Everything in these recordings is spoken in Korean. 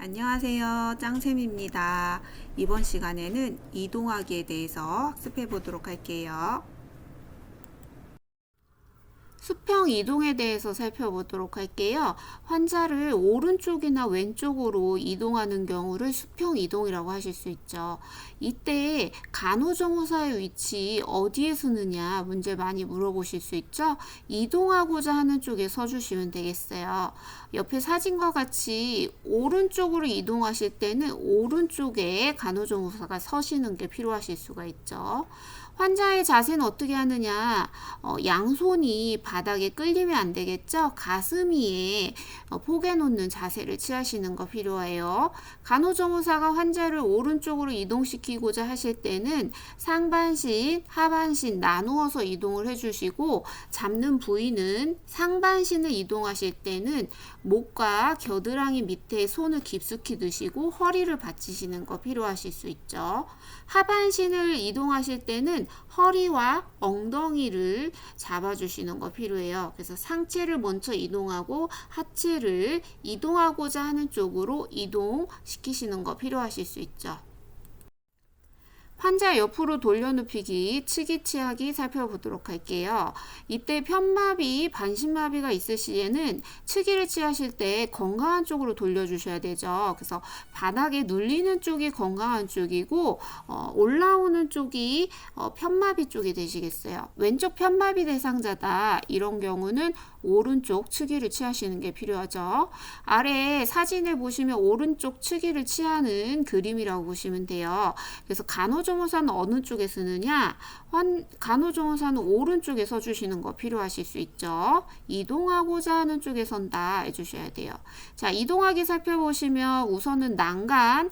안녕하세요. 짱쌤입니다. 이번 시간에는 이동하기에 대해서 학습해 보도록 할게요. 수평 이동에 대해서 살펴보도록 할게요. 환자를 오른쪽이나 왼쪽으로 이동하는 경우를 수평 이동이라고 하실 수 있죠. 이때 간호조무사의 위치 어디에 서느냐 문제 많이 물어보실 수 있죠. 이동하고자 하는 쪽에 서주시면 되겠어요. 옆에 사진과 같이 오른쪽으로 이동하실 때는 오른쪽에 간호조무사가 서시는 게 필요하실 수가 있죠. 환자의 자세는 어떻게 하느냐, 양손이 바닥에 끌리면 안 되겠죠. 가슴 위에 포개 놓는 자세를 취하시는 거 필요해요. 간호조무사가 환자를 오른쪽으로 이동시키고자 하실 때는 상반신, 하반신 나누어서 이동을 해주시고, 잡는 부위는 상반신을 이동하실 때는 목과 겨드랑이 밑에 손을 깊숙이 넣으시고 허리를 받치시는 거 필요하실 수 있죠. 하반신을 이동하실 때는 허리와 엉덩이를 잡아주시는 거 필요해요. 그래서 상체를 먼저 이동하고 하체를 이동하고자 하는 쪽으로 이동시키시는 거 필요하실 수 있죠. 환자 옆으로 돌려눕히기, 측이 취하기 살펴보도록 할게요. 이때 편마비, 반신마비가 있을 시에는 측이를 취하실 때 건강한 쪽으로 돌려주셔야 되죠. 그래서 바닥에 눌리는 쪽이 건강한 쪽이고 올라오는 쪽이 편마비 쪽이 되시겠어요. 왼쪽 편마비 대상자다. 이런 경우는 오른쪽 측위를 취하시는 게 필요하죠. 아래 사진을 보시면 오른쪽 측위를 취하는 그림이라고 보시면 돼요. 그래서 간호조무사는 어느 쪽에 쓰느냐? 간호조무사는 오른쪽에 서주시는 거 필요하실 수 있죠. 이동하고자 하는 쪽에 선다 해주셔야 돼요. 자, 이동하기 살펴보시면 우선은 난간,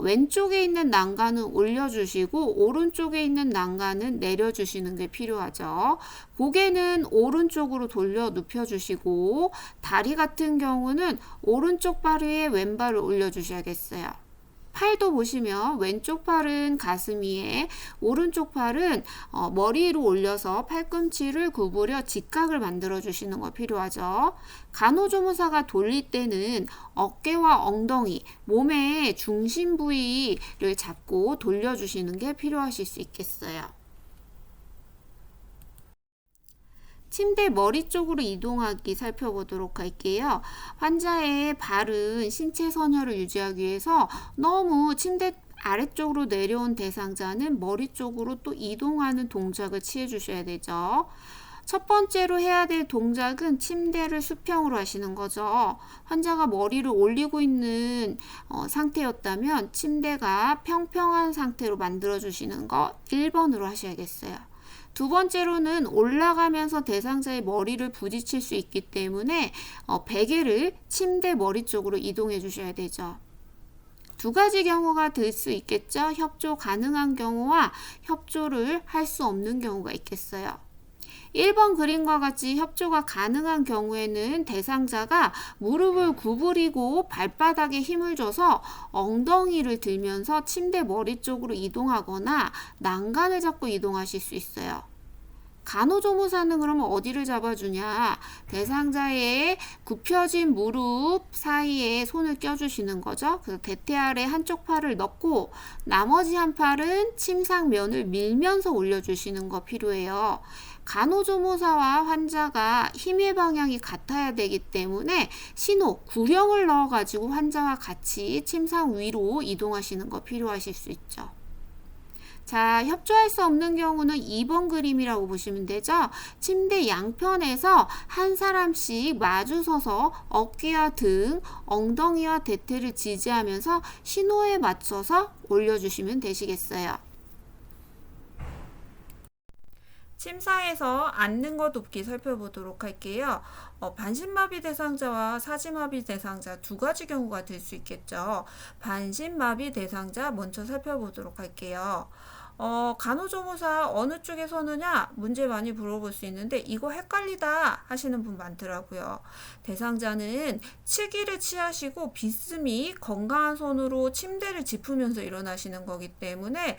왼쪽에 있는 난간은 올려주시고 오른쪽에 있는 난간은 내려주시는 게 필요하죠. 고개는 오른쪽으로 돌려 눕혀주시고 다리 같은 경우는 오른쪽 발 위에 왼발을 올려주셔야겠어요. 팔도 보시면 왼쪽 팔은 가슴 위에 오른쪽 팔은 머리 위로 올려서 팔꿈치를 구부려 직각을 만들어 주시는 거 필요하죠. 간호조무사가 돌릴 때는 어깨와 엉덩이, 몸의 중심 부위를 잡고 돌려주시는 게 필요하실 수 있겠어요. 침대 머리 쪽으로 이동하기 살펴보도록 할게요. 환자의 바른 신체 선열을 유지하기 위해서 너무 침대 아래쪽으로 내려온 대상자는 머리 쪽으로 또 이동하는 동작을 취해 주셔야 되죠. 첫 번째로 해야 될 동작은 침대를 수평으로 하시는 거죠. 환자가 머리를 올리고 있는 상태였다면 침대가 평평한 상태로 만들어 주시는 거 1번으로 하셔야겠어요. 두 번째로는 올라가면서 대상자의 머리를 부딪힐 수 있기 때문에 베개를 침대 머리 쪽으로 이동해 주셔야 되죠. 두 가지 경우가 될 수 있겠죠. 협조 가능한 경우와 협조를 할 수 없는 경우가 있겠어요. 1번 그림과 같이 협조가 가능한 경우에는 대상자가 무릎을 구부리고 발바닥에 힘을 줘서 엉덩이를 들면서 침대 머리 쪽으로 이동하거나 난간을 잡고 이동하실 수 있어요. 간호조무사는 그러면 어디를 잡아주냐? 대상자의 굽혀진 무릎 사이에 손을 껴주시는 거죠. 그래서 대퇴 아래 한쪽 팔을 넣고 나머지 한 팔은 침상면을 밀면서 올려주시는 거 필요해요. 간호조무사와 환자가 힘의 방향이 같아야 되기 때문에 신호, 구령을 넣어가지고 환자와 같이 침상 위로 이동하시는 거 필요하실 수 있죠. 자, 협조할 수 없는 경우는 2번 그림이라고 보시면 되죠. 침대 양편에서 한 사람씩 마주 서서 어깨와 등, 엉덩이와 대퇴를 지지하면서 신호에 맞춰서 올려주시면 되시겠어요. 침상에서 앉는 것 돕기 살펴보도록 할게요. 반신마비 대상자와 사지마비 대상자 두 가지 경우가 될 수 있겠죠. 반신마비 대상자 먼저 살펴보도록 할게요. 간호조무사 어느 쪽에 서느냐 문제 많이 물어볼 수 있는데 이거 헷갈리다 하시는 분 많더라고요. 대상자는 측위를 취하시고 비스듬히 건강한 손으로 침대를 짚으면서 일어나시는 거기 때문에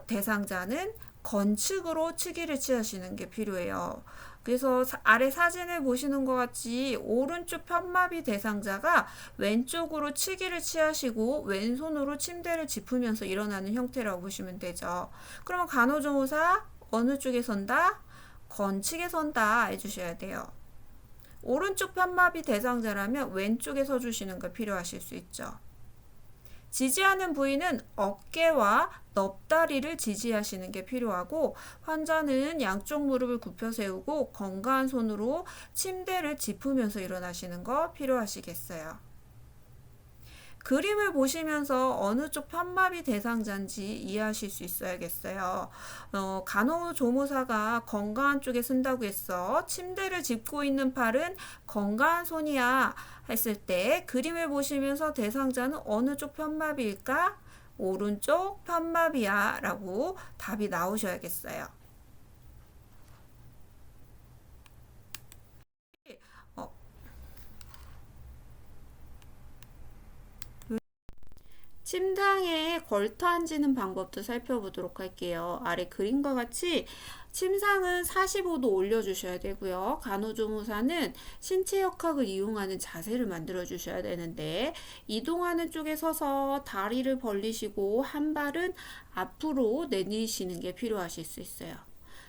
대상자는 건측으로 측위를 취하시는 게 필요해요. 그래서 아래 사진을 보시는 것 같이 오른쪽 편마비 대상자가 왼쪽으로 치기를 취하시고 왼손으로 침대를 짚으면서 일어나는 형태라고 보시면 되죠. 그러면 간호조무사 어느 쪽에 선다? 건측에 선다 해주셔야 돼요. 오른쪽 편마비 대상자라면 왼쪽에 서주시는 거 필요하실 수 있죠. 지지하는 부위는 어깨와 넙다리를 지지하시는 게 필요하고, 환자는 양쪽 무릎을 굽혀 세우고 건강한 손으로 침대를 짚으면서 일어나시는 거 필요하시겠어요. 그림을 보시면서 어느 쪽 편마비 대상자인지 이해하실 수 있어야겠어요. 간호조무사가 건강한 쪽에 쓴다고 했어. 침대를 짚고 있는 팔은 건강한 손이야 했을 때 그림을 보시면서 대상자는 어느 쪽 편마비일까? 오른쪽 편마비야 라고 답이 나오셔야겠어요. 침상에 걸터 앉는 방법도 살펴보도록 할게요. 아래 그림과 같이 침상은 45도 올려주셔야 되고요. 간호조무사는 신체 역학을 이용하는 자세를 만들어 주셔야 되는데, 이동하는 쪽에 서서 다리를 벌리시고 한 발은 앞으로 내리시는 게 필요하실 수 있어요.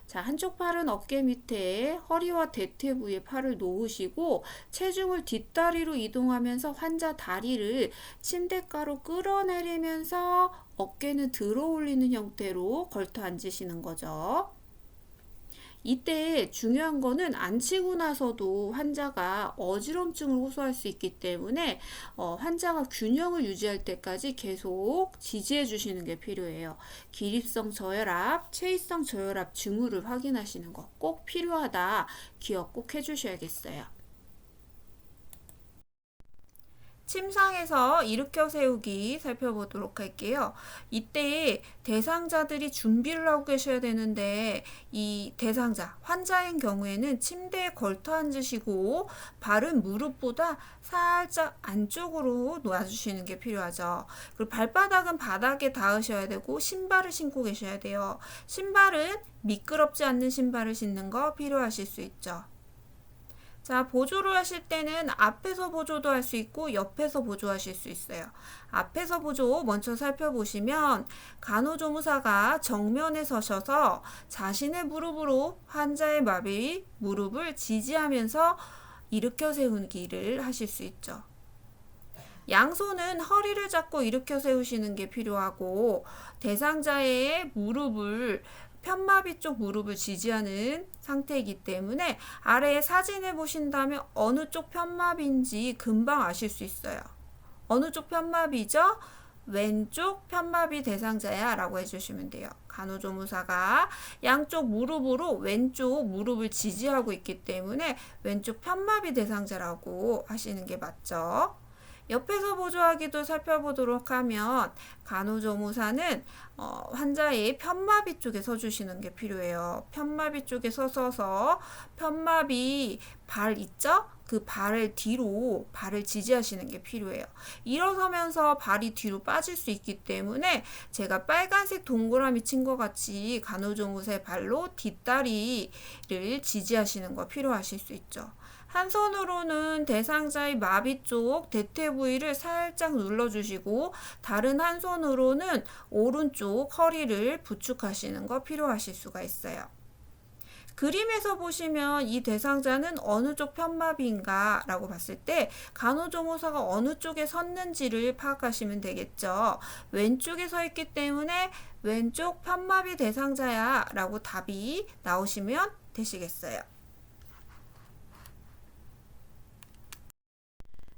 자, 한쪽 팔은 어깨 밑에 허리와 대퇴 부위에 팔을 놓으시고 체중을 뒷다리로 이동하면서 환자 다리를 침대가로 끌어내리면서 어깨는 들어 올리는 형태로 걸터 앉으시는 거죠. 이때 중요한 거는 앉히고 나서도 환자가 어지럼증을 호소할 수 있기 때문에 환자가 균형을 유지할 때까지 계속 지지해 주시는 게 필요해요. 기립성 저혈압, 체위성 저혈압 징후를 확인하시는 거 꼭 필요하다. 기억 꼭 해주셔야겠어요. 침상에서 일으켜 세우기 살펴보도록 할게요. 이때 대상자들이 준비를 하고 계셔야 되는데, 이 대상자, 환자인 경우에는 침대에 걸터 앉으시고 발은 무릎보다 살짝 안쪽으로 놓아주시는 게 필요하죠. 그리고 발바닥은 바닥에 닿으셔야 되고 신발을 신고 계셔야 돼요. 신발은 미끄럽지 않는 신발을 신는 거 필요하실 수 있죠. 자, 보조를 하실 때는 앞에서 보조도 할 수 있고 옆에서 보조하실 수 있어요. 앞에서 보조 먼저 살펴보시면 간호조무사가 정면에 서셔서 자신의 무릎으로 환자의 마비 무릎을 지지하면서 일으켜 세우기를 하실 수 있죠. 양손은 허리를 잡고 일으켜 세우시는 게 필요하고, 대상자의 무릎을 편마비 쪽 무릎을 지지하는 상태이기 때문에 아래에 사진을 보신다면 어느 쪽 편마비인지 금방 아실 수 있어요. 어느 쪽 편마비죠? 왼쪽 편마비 대상자야 라고 해주시면 돼요. 간호조무사가 양쪽 무릎으로 왼쪽 무릎을 지지하고 있기 때문에 왼쪽 편마비 대상자라고 하시는 게 맞죠. 옆에서 보조하기도 살펴보도록 하면 간호조무사는 환자의 편마비 쪽에 서주시는 게 필요해요. 편마비 쪽에 서서 편마비 발 있죠? 그 발을 뒤로 발을 지지하시는 게 필요해요. 일어서면서 발이 뒤로 빠질 수 있기 때문에 제가 빨간색 동그라미 친 것 같이 간호조무사의 발로 뒷다리를 지지하시는 거 필요하실 수 있죠. 한 손으로는 대상자의 마비 쪽 대퇴 부위를 살짝 눌러주시고 다른 한 손으로는 오른쪽 허리를 부축하시는 거 필요하실 수가 있어요. 그림에서 보시면 이 대상자는 어느 쪽 편마비인가 라고 봤을 때 간호조무사가 어느 쪽에 섰는지를 파악하시면 되겠죠. 왼쪽에 서 있기 때문에 왼쪽 편마비 대상자야 라고 답이 나오시면 되시겠어요.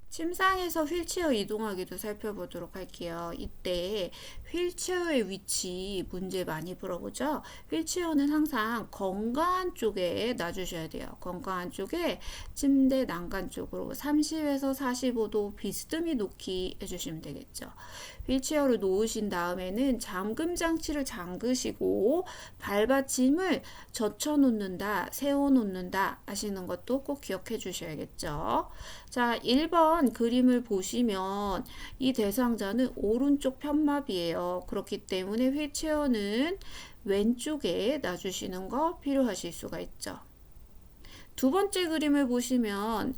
침상에서 휠체어 이동하기도 살펴보도록 할게요. 이때 휠체어의 위치 문제 많이 물어보죠. 휠체어는 항상 건강한 쪽에 놔주셔야 돼요. 건강한 쪽에 침대 난간 쪽으로 30에서 45도 비스듬히 놓기 해주시면 되겠죠. 휠체어를 놓으신 다음에는 잠금 장치를 잠그시고 발받침을 젖혀 놓는다, 세워 놓는다 하시는 것도 꼭 기억해 주셔야겠죠. 자, 1번 그림을 보시면 이 대상자는 오른쪽 편마비예요. 그렇기 때문에 휠체어는 왼쪽에 놔주시는 거 필요하실 수가 있죠. 두 번째 그림을 보시면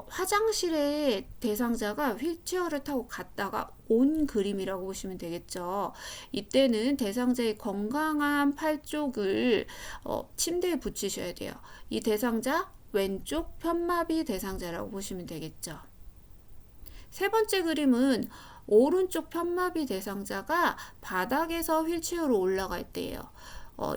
화장실에 대상자가 휠체어를 타고 갔다가 온 그림이라고 보시면 되겠죠. 이때는 대상자의 건강한 팔 쪽을 침대에 붙이셔야 돼요. 이 대상자 왼쪽 편마비 대상자라고 보시면 되겠죠. 세 번째 그림은 오른쪽 편마비 대상자가 바닥에서 휠체어로 올라갈 때예요.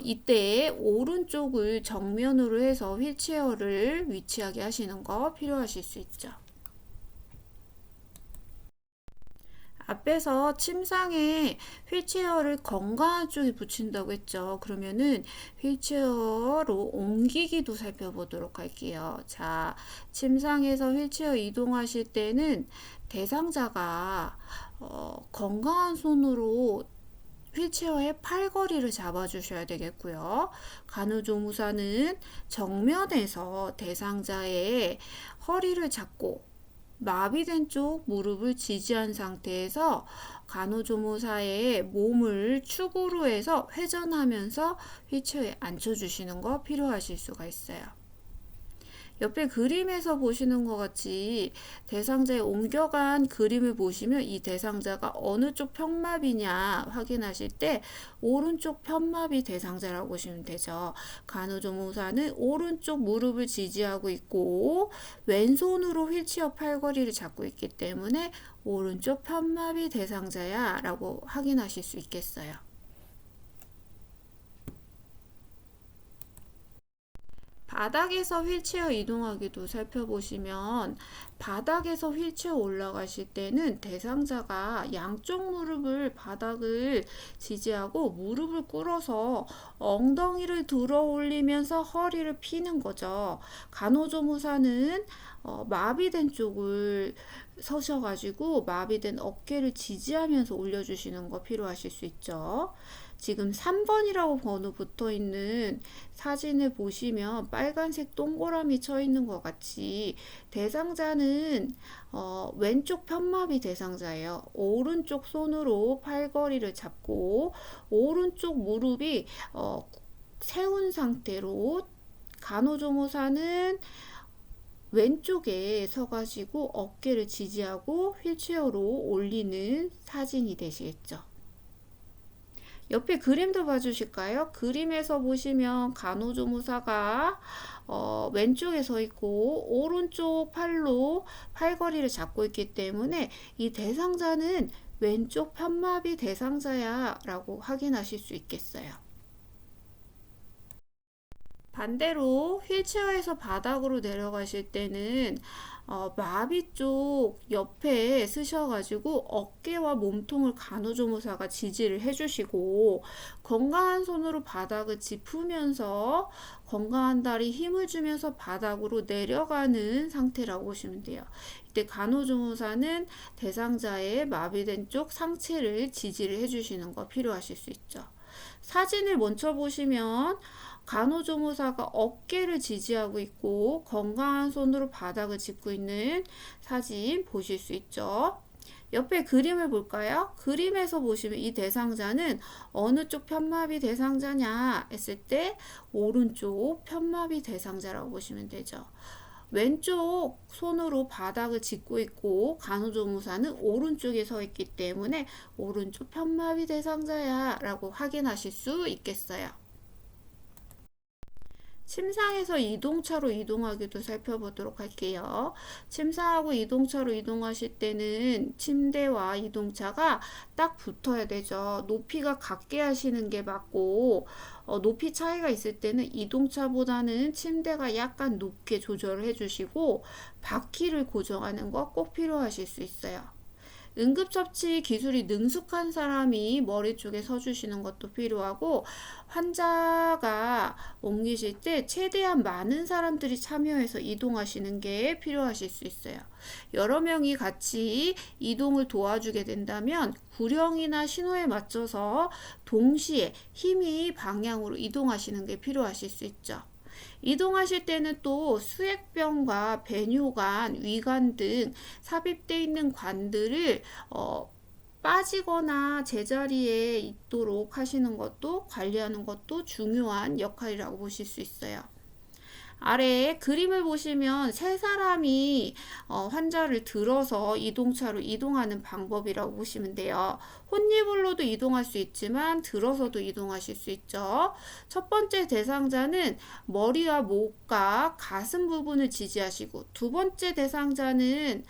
이때 오른쪽을 정면으로 해서 휠체어를 위치하게 하시는 거 필요하실 수 있죠. 앞에서 침상에 휠체어를 건강한 쪽에 붙인다고 했죠. 그러면은 휠체어로 옮기기도 살펴보도록 할게요. 자, 침상에서 휠체어 이동하실 때는 대상자가 건강한 손으로 휠체어의 팔걸이를 잡아주셔야 되겠고요. 간호조무사는 정면에서 대상자의 허리를 잡고 마비된 쪽 무릎을 지지한 상태에서 간호조무사의 몸을 축으로 해서 회전하면서 휠체어에 앉혀주시는 거 필요하실 수가 있어요. 옆에 그림에서 보시는 것 같이 대상자에 옮겨간 그림을 보시면 이 대상자가 어느 쪽 편마비냐 확인하실 때 오른쪽 편마비 대상자라고 보시면 되죠. 간호조무사는 오른쪽 무릎을 지지하고 있고 왼손으로 휠체어 팔걸이를 잡고 있기 때문에 오른쪽 편마비 대상자야 라고 확인하실 수 있겠어요. 바닥에서 휠체어 이동하기도 살펴보시면 바닥에서 휠체어 올라가실 때는 대상자가 양쪽 무릎을 바닥을 지지하고 무릎을 꿇어서 엉덩이를 들어 올리면서 허리를 피는 거죠. 간호조무사는 마비된 쪽을 서셔가지고 마비된 어깨를 지지하면서 올려주시는 거 필요하실 수 있죠. 지금 3번이라고 번호 붙어 있는 사진을 보시면 빨간색 동그라미 쳐 있는 것 같이 대상자는 왼쪽 편마비 대상자예요. 오른쪽 손으로 팔걸이를 잡고 오른쪽 무릎이 세운 상태로 간호조무사는 왼쪽에 서가지고 어깨를 지지하고 휠체어로 올리는 사진이 되시겠죠. 옆에 그림도 봐주실까요? 그림에서 보시면 간호조무사가 왼쪽에 서 있고 오른쪽 팔로 팔걸이를 잡고 있기 때문에 이 대상자는 왼쪽 편마비 대상자야 라고 확인하실 수 있겠어요. 반대로 휠체어에서 바닥으로 내려가실 때는 마비 쪽 옆에 쓰셔가지고 어깨와 몸통을 간호조무사가 지지를 해주시고 건강한 손으로 바닥을 짚으면서 건강한 다리 힘을 주면서 바닥으로 내려가는 상태라고 보시면 돼요. 이때 간호조무사는 대상자의 마비된 쪽 상체를 지지를 해주시는 거 필요하실 수 있죠. 사진을 먼저 보시면 간호조무사가 어깨를 지지하고 있고 건강한 손으로 바닥을 짚고 있는 사진 보실 수 있죠. 옆에 그림을 볼까요? 그림에서 보시면 이 대상자는 어느 쪽 편마비 대상자냐 했을 때 오른쪽 편마비 대상자라고 보시면 되죠. 왼쪽 손으로 바닥을 짚고 있고 간호조무사는 오른쪽에 서 있기 때문에 오른쪽 편마비 대상자야 라고 확인하실 수 있겠어요. 침상에서 이동차로 이동하기도 살펴보도록 할게요. 침상하고 이동차로 이동하실 때는 침대와 이동차가 딱 붙어야 되죠. 높이가 같게 하시는 게 맞고 높이 차이가 있을 때는 이동차보다는 침대가 약간 높게 조절을 해주시고 바퀴를 고정하는 거 꼭 필요하실 수 있어요. 응급처치 기술이 능숙한 사람이 머리 쪽에 서주시는 것도 필요하고 환자가 옮기실 때 최대한 많은 사람들이 참여해서 이동하시는 게 필요하실 수 있어요. 여러 명이 같이 이동을 도와주게 된다면 구령이나 신호에 맞춰서 동시에 힘이 방향으로 이동하시는 게 필요하실 수 있죠. 이동하실 때는 또 수액병과 배뇨관, 위관 등 삽입되어 있는 관들을 빠지거나 제자리에 있도록 하시는 것도 관리하는 것도 중요한 역할이라고 보실 수 있어요. 아래에 그림을 보시면 세 사람이 환자를 들어서 이동차로 이동하는 방법이라고 보시면 돼요. 혼니불로도 이동할 수 있지만 들어서도 이동하실 수 있죠. 첫 번째 대상자는 머리와 목과 가슴 부분을 지지하시고, 두 번째 대상자는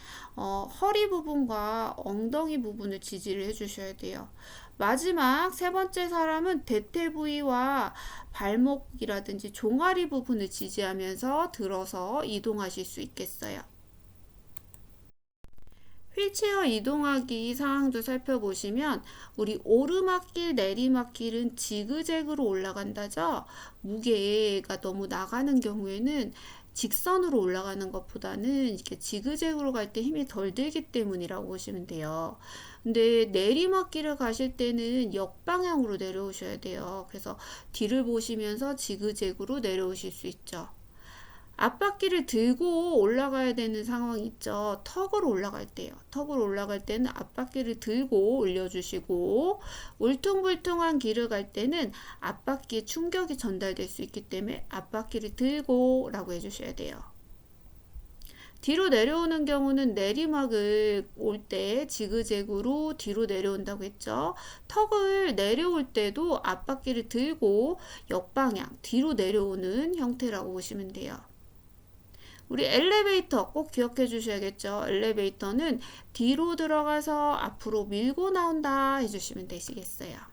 허리 부분과 엉덩이 부분을 지지를 해주셔야 돼요. 마지막 세 번째 사람은 대퇴 부위와 발목이라든지 종아리 부분을 지지하면서 들어서 이동하실 수 있겠어요. 휠체어 이동하기 상황도 살펴보시면 우리 오르막길, 내리막길은 지그재그로 올라간다죠. 무게가 너무 나가는 경우에는 직선으로 올라가는 것보다는 이렇게 지그재그로 갈 때 힘이 덜 들기 때문이라고 보시면 돼요. 근데 내리막길을 가실 때는 역방향으로 내려오셔야 돼요. 그래서 뒤를 보시면서 지그재그로 내려오실 수 있죠. 앞바퀴를 들고 올라가야 되는 상황이 있죠. 턱으로 올라갈 때요. 턱으로 올라갈 때는 앞바퀴를 들고 올려주시고, 울퉁불퉁한 길을 갈 때는 앞바퀴에 충격이 전달될 수 있기 때문에 앞바퀴를 들고 라고 해주셔야 돼요. 뒤로 내려오는 경우는 내리막을 올 때 지그재그로 뒤로 내려온다고 했죠. 턱을 내려올 때도 앞바퀴를 들고 역방향 뒤로 내려오는 형태라고 보시면 돼요. 우리 엘리베이터 꼭 기억해 주셔야겠죠. 엘리베이터는 뒤로 들어가서 앞으로 밀고 나온다 해주시면 되시겠어요.